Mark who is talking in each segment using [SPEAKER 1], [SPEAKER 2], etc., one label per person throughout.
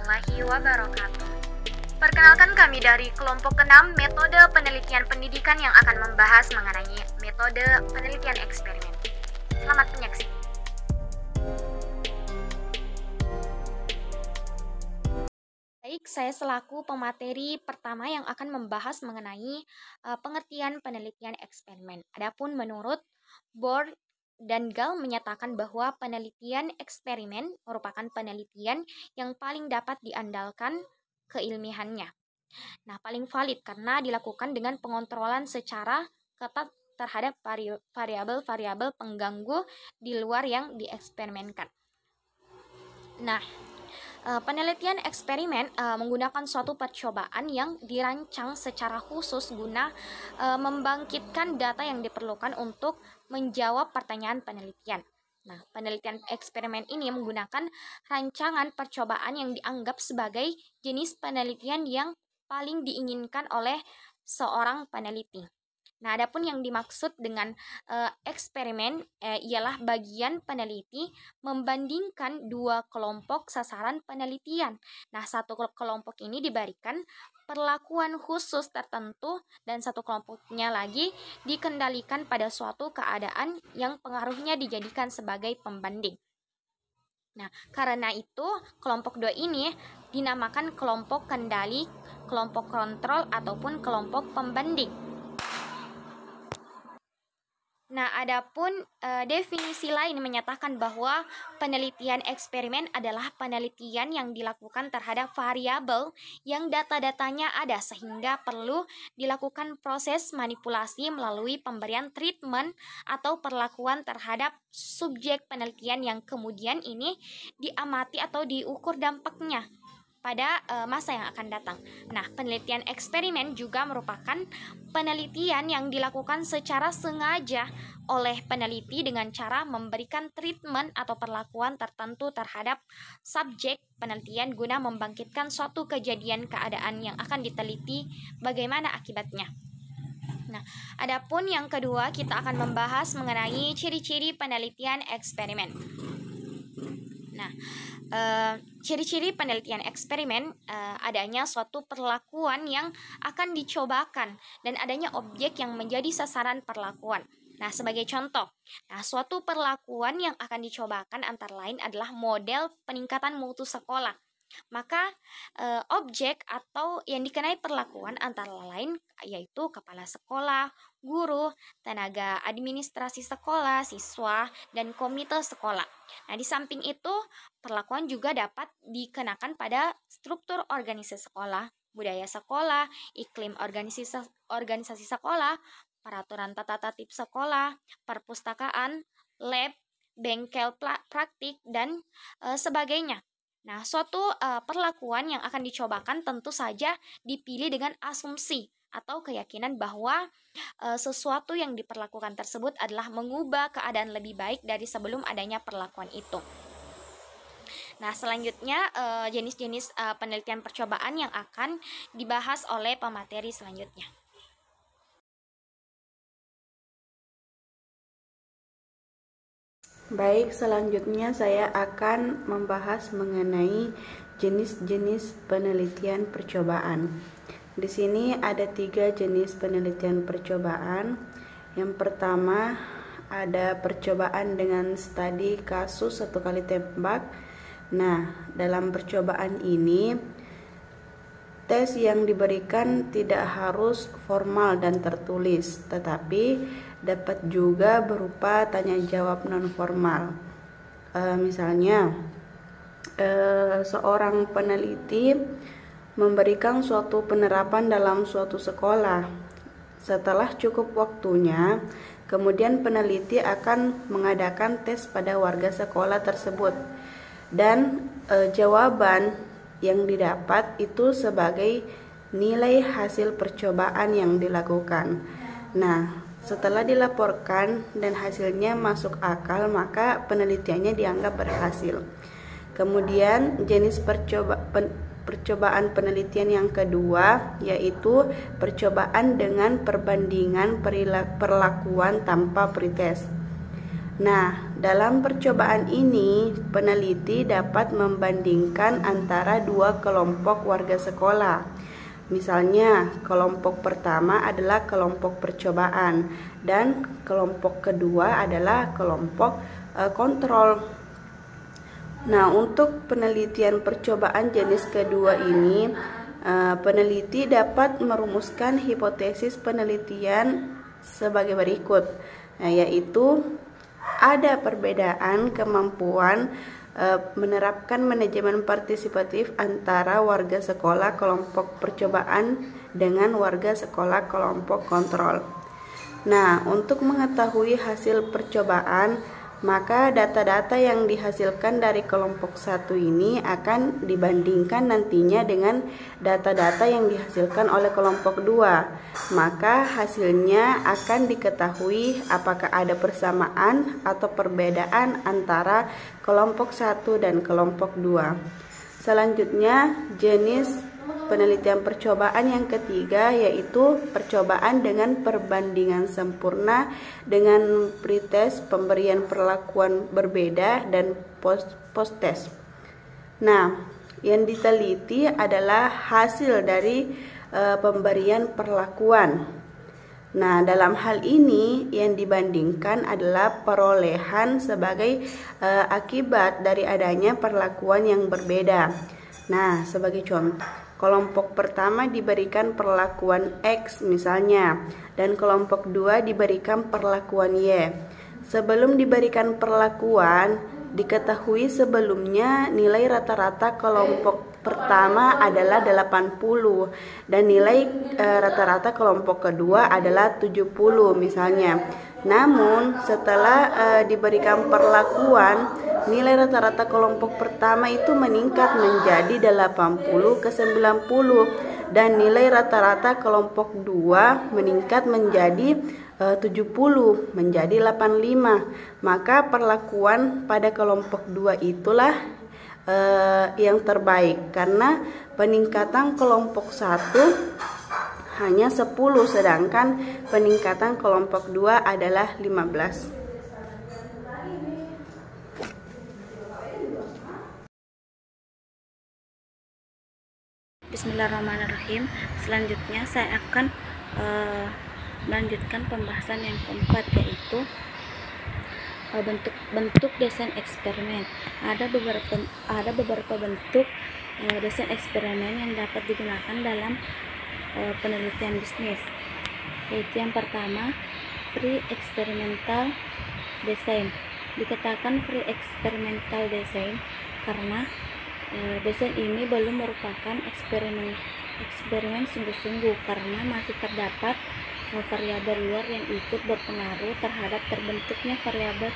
[SPEAKER 1] warahmatullahi wabarakatuh. Perkenalkan, kami dari kelompok ke-6 metode penelitian pendidikan yang akan membahas mengenai metode penelitian eksperimen. Selamat menyaksikan. Baik, saya selaku pemateri pertama yang akan membahas mengenai pengertian penelitian eksperimen. Adapun menurut Bohr dan Gall menyatakan bahwa penelitian eksperimen merupakan penelitian yang paling dapat diandalkan keilmiannya. Nah, paling valid karena dilakukan dengan pengontrolan secara ketat terhadap variabel-variabel pengganggu di luar yang dieksperimenkan. Nah, penelitian eksperimen menggunakan suatu percobaan yang dirancang secara khusus guna membangkitkan data yang diperlukan untuk menjawab pertanyaan penelitian. Nah, penelitian eksperimen ini menggunakan rancangan percobaan yang dianggap sebagai jenis penelitian yang paling diinginkan oleh seorang peneliti. Nah, adapun yang dimaksud dengan eksperimen ialah bagian peneliti membandingkan dua kelompok sasaran penelitian. Nah, satu kelompok ini diberikan perlakuan khusus tertentu dan satu kelompoknya lagi dikendalikan pada suatu keadaan yang pengaruhnya dijadikan sebagai pembanding. Nah, karena itu kelompok 2 ini dinamakan kelompok kendali, kelompok kontrol ataupun kelompok pembanding. Nah, adapun definisi lain menyatakan bahwa penelitian eksperimen adalah penelitian yang dilakukan terhadap variabel yang data-datanya ada sehingga perlu dilakukan proses manipulasi melalui pemberian treatment atau perlakuan terhadap subjek penelitian yang kemudian ini diamati atau diukur dampaknya pada masa yang akan datang. Nah, penelitian eksperimen juga merupakan penelitian yang dilakukan secara sengaja oleh peneliti dengan cara memberikan treatment atau perlakuan tertentu terhadap subjek penelitian guna membangkitkan suatu kejadian keadaan yang akan diteliti bagaimana akibatnya. Nah, adapun yang kedua kita akan membahas mengenai ciri-ciri penelitian eksperimen. Nah, ciri-ciri penelitian eksperimen adanya suatu perlakuan yang akan dicobakan dan adanya objek yang menjadi sasaran perlakuan. Nah, sebagai contoh, suatu perlakuan yang akan dicobakan antara lain adalah model peningkatan mutu sekolah. Maka objek atau yang dikenai perlakuan antara lain yaitu kepala sekolah, guru, tenaga administrasi sekolah, siswa, dan komite sekolah. Nah, di samping itu perlakuan juga dapat dikenakan pada struktur organisasi sekolah, budaya sekolah, iklim organisasi sekolah, peraturan tata tertib sekolah, perpustakaan, lab, bengkel praktik, dan sebagainya. Nah, suatu perlakuan yang akan dicobakan tentu saja dipilih dengan asumsi atau keyakinan bahwa sesuatu yang diperlakukan tersebut adalah mengubah keadaan lebih baik dari sebelum adanya perlakuan itu. Nah, selanjutnya jenis-jenis penelitian percobaan yang akan dibahas oleh pemateri selanjutnya.
[SPEAKER 2] Baik, selanjutnya saya akan membahas mengenai jenis-jenis penelitian percobaan. Di sini ada 3 jenis penelitian percobaan. Yang pertama ada percobaan dengan studi kasus 1 kali tembak. Nah, dalam percobaan ini tes yang diberikan tidak harus formal dan tertulis, tetapi dapat juga berupa tanya jawab non formal. Misalnya seorang peneliti memberikan suatu penerapan dalam suatu sekolah. Setelah cukup waktunya, kemudian peneliti akan mengadakan tes pada warga sekolah tersebut, dan jawaban yang didapat itu sebagai nilai hasil percobaan yang dilakukan. Nah, setelah dilaporkan dan hasilnya masuk akal, maka penelitiannya dianggap berhasil. Kemudian jenis percobaan penelitian yang kedua yaitu percobaan dengan perbandingan perlakuan tanpa pretest. Nah, dalam percobaan ini, peneliti dapat membandingkan antara dua kelompok warga sekolah. Misalnya, kelompok pertama adalah kelompok percobaan dan kelompok kedua adalah kelompok kontrol. Nah, untuk penelitian percobaan jenis kedua ini, peneliti dapat merumuskan hipotesis penelitian sebagai berikut, yaitu ada perbedaan kemampuan menerapkan manajemen partisipatif antara warga sekolah kelompok percobaan dengan warga sekolah kelompok kontrol. Nah, untuk mengetahui hasil percobaan, maka data-data yang dihasilkan dari kelompok 1 ini akan dibandingkan nantinya dengan data-data yang dihasilkan oleh kelompok 2. Maka hasilnya akan diketahui apakah ada persamaan atau perbedaan antara kelompok 1 dan kelompok 2. Selanjutnya, jenis penelitian percobaan yang ketiga yaitu percobaan dengan perbandingan sempurna dengan pretest, pemberian perlakuan berbeda, dan post-test. Nah, yang diteliti adalah hasil dari pemberian perlakuan. Nah, dalam hal ini yang dibandingkan adalah perolehan sebagai akibat dari adanya perlakuan yang berbeda. Nah, sebagai contoh, kelompok pertama diberikan perlakuan X misalnya, dan kelompok 2 diberikan perlakuan Y. Sebelum diberikan perlakuan, diketahui sebelumnya nilai rata-rata kelompok pertama adalah 80 dan nilai rata-rata kelompok kedua adalah 70 misalnya. Namun setelah diberikan perlakuan, nilai rata-rata kelompok pertama itu meningkat menjadi 80 ke 90 dan nilai rata-rata kelompok 2 meningkat menjadi 70 menjadi 85. Maka perlakuan pada kelompok 2 itulah yang terbaik karena peningkatan kelompok 1 hanya 10 sedangkan peningkatan kelompok 2 adalah 15.
[SPEAKER 3] Bismillahirrahmanirrahim. Selanjutnya saya akan melanjutkan pembahasan yang keempat, yaitu bentuk desain eksperimen. Ada beberapa bentuk desain eksperimen yang dapat digunakan dalam penelitian bisnis, yaitu yang pertama, free experimental design. Dikatakan free experimental design karena desain ini belum merupakan eksperimen sungguh-sungguh karena masih terdapat variabel luar yang ikut berpengaruh terhadap terbentuknya variabel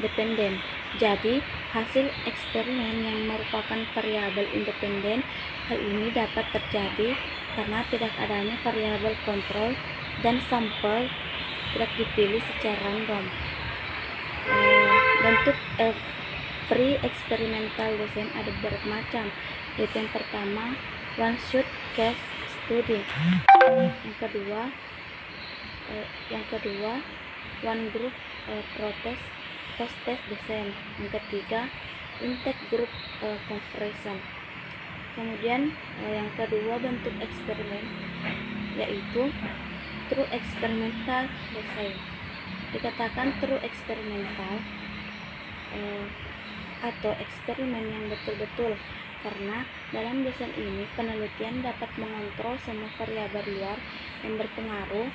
[SPEAKER 3] dependen. Jadi, hasil eksperimen yang merupakan variabel independen, hal ini dapat terjadi karena tidak adanya variabel kontrol dan sampel tidak dipilih secara random. Bentuk free experimental design ada beberapa macam, yaitu yang pertama, one shot case study. Yang kedua, one group post-test design. Yang ketiga, intake group comparison. Kemudian yang kedua bentuk eksperimen yaitu true experimental design. Dikatakan true experimental atau eksperimen yang betul-betul karena dalam desain ini penelitian dapat mengontrol semua variabel luar yang berpengaruh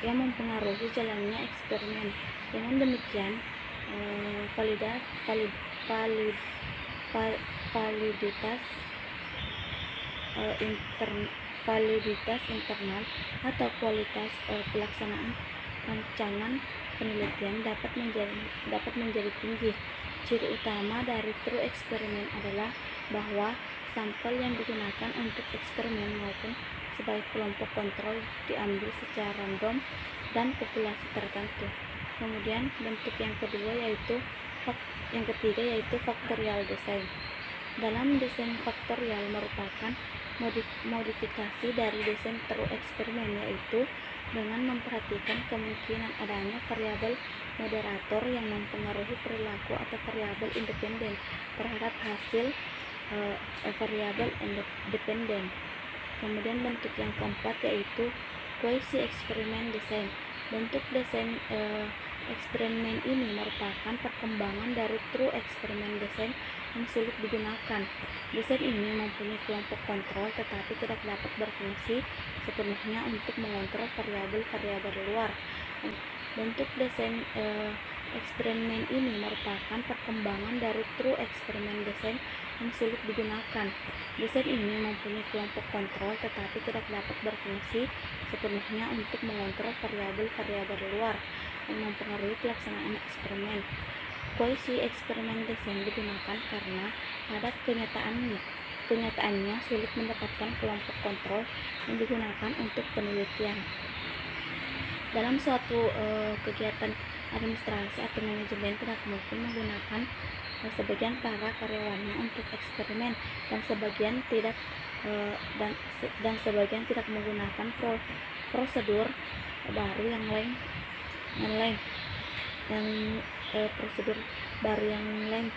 [SPEAKER 3] yang mempengaruhi jalannya eksperimen. Dengan demikian validitas internal atau kualitas pelaksanaan rancangan penelitian dapat menjadi tinggi. Ciri utama dari true eksperimen adalah bahwa sampel yang digunakan untuk eksperimen maupun sebagai kelompok kontrol diambil secara random dan populasi tertentu. Kemudian bentuk yang ketiga yaitu factorial design. Dalam desain faktorial merupakan modifikasi dari desain true eksperimen, yaitu dengan memperhatikan kemungkinan adanya variabel moderator yang mempengaruhi perilaku atau variabel independen terhadap hasil variabel dependen. Kemudian bentuk yang keempat yaitu quasi eksperimen desain. Bentuk desain eksperimen ini merupakan perkembangan dari true eksperimen desain yang sulit digunakan. Desain ini mempunyai kelompok kontrol tetapi tidak dapat berfungsi sepenuhnya untuk mengontrol variabel-variabel luar. Bentuk desain eksperimen ini merupakan perkembangan dari true eksperimen desain yang sulit digunakan. Desain ini mempunyai kelompok kontrol tetapi tidak dapat berfungsi sepenuhnya untuk mengontrol variabel-variabel luar yang mempengaruhi pelaksanaan eksperimen. Quasi eksperimen desain digunakan karena pada kenyataannya sulit mendapatkan kelompok kontrol yang digunakan untuk penelitian. Dalam suatu kegiatan administrasi atau manajemen tidak mungkin menggunakan sebagian para karyawannya untuk eksperimen dan sebagian tidak menggunakan prosedur baru yang lain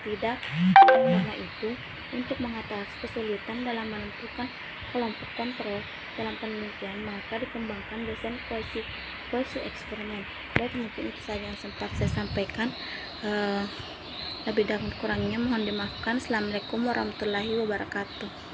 [SPEAKER 3] tidak. Karena itu, untuk mengatasi kesulitan dalam menentukan kelompok kontrol dalam penelitian, maka dikembangkan desain quasi eksperimen. Baik, mungkin itu saja yang sempat saya sampaikan. Lebih dan kurangnya mohon dimaafkan. Assalamualaikum warahmatullahi wabarakatuh.